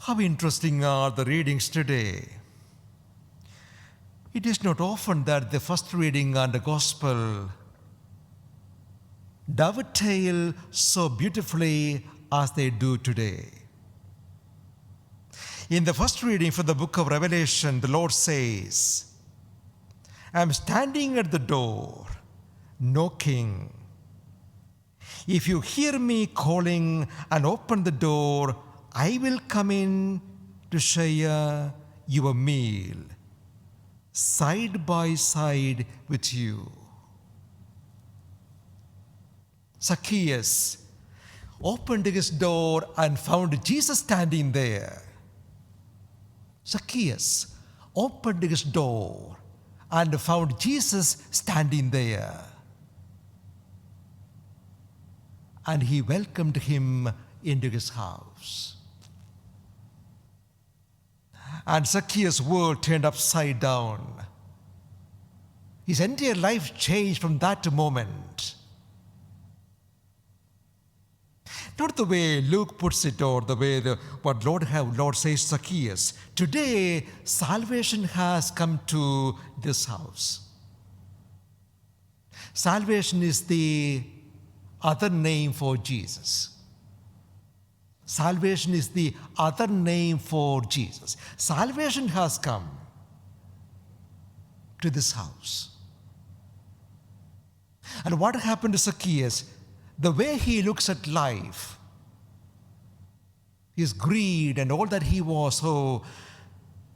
How interesting are the readings today. It is not often that the first reading and the Gospel dovetail so beautifully as they do today. In the first reading from the book of Revelation, the Lord says, I am standing at the door, knocking. If you hear me calling and open the door, I will come in to share your meal, side by side with you. Zacchaeus opened his door and found Jesus standing there. Zacchaeus opened his door and found Jesus standing there. And he welcomed him into his house. And Zacchaeus' world turned upside down. His entire life changed from that moment. Not the way Luke puts it or the way what Lord says Zacchaeus. Today, salvation has come to this house. Salvation is the other name for Jesus. Salvation is the other name for Jesus. Salvation has come to this house. And what happened to Zacchaeus? The way he looks at life, his greed and all that he was so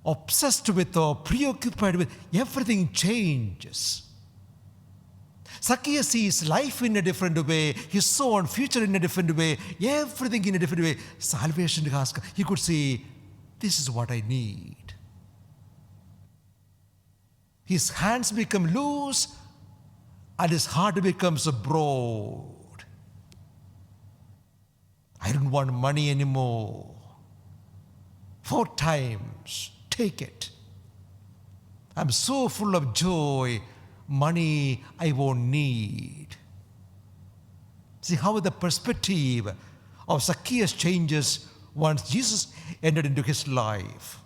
obsessed with or preoccupied with, everything changes. Zacchaeus sees life in a different way, his soul and future in a different way, everything in a different way. Salvation has come. He could see, this is what I need. His hands become loose and his heart becomes broad. I don't want money anymore. 4 times, take it. I'm so full of joy, money I won't need. See how the perspective of Zacchaeus changes once Jesus entered into his life.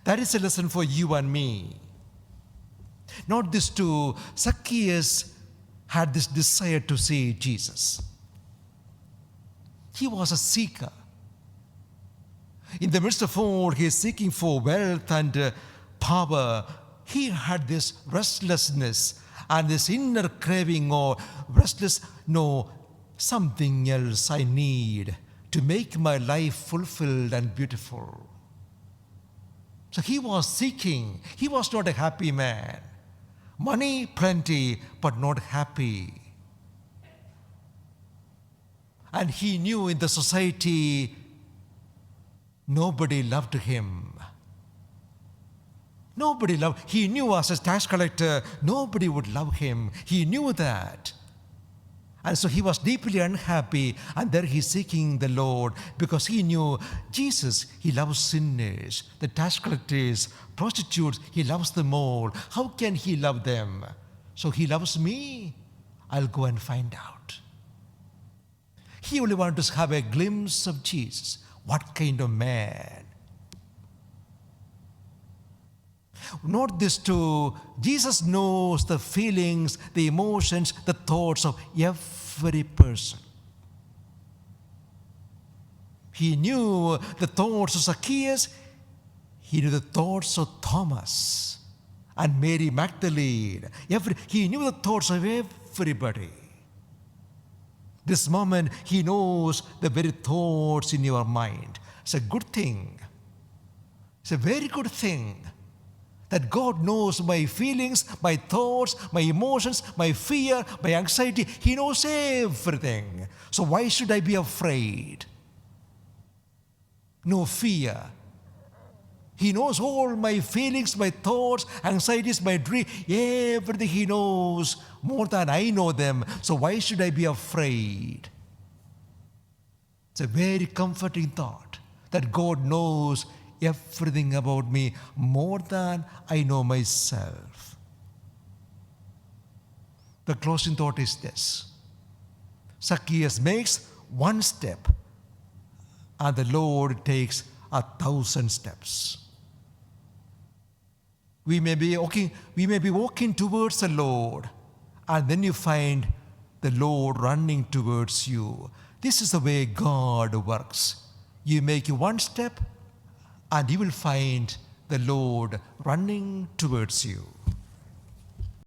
That is a lesson for you and me. Not this too, Zacchaeus had this desire to see Jesus. He was a seeker. In the midst of all his seeking for wealth and power, he had this restlessness and this inner craving or restless, no, something else I need to make my life fulfilled and beautiful. So he was seeking. He was not a happy man. Money plenty, but not happy. And he knew in the society, nobody loved him. Nobody loved. He knew as a tax collector, nobody would love him. He knew that. And so he was deeply unhappy, and there he's seeking the Lord because he knew Jesus, he loves sinners, the tax collectors, prostitutes, he loves them all. How can he love them? So he loves me. I'll go and find out. He only wanted to have a glimpse of Jesus. What kind of man? Not this too. Jesus knows the feelings, the emotions, the thoughts of every person. He knew the thoughts of Zacchaeus. He knew the thoughts of Thomas and Mary Magdalene. He knew the thoughts of everybody. This moment, he knows the very thoughts in your mind. It's a good thing. It's a very good thing that God knows my feelings, my thoughts, my emotions, my fear, my anxiety. He knows everything. So why should I be afraid? No fear. He knows all my feelings, my thoughts, anxieties, my dreams, everything he knows more than I know them. So why should I be afraid? It's a very comforting thought that God knows everything about me more than I know myself. The closing thought is this. Zacchaeus makes one step and the Lord takes 1,000 steps. We may be walking towards the Lord, and then you find the Lord running towards you. This is the way God works. You make one step, and you will find the Lord running towards you.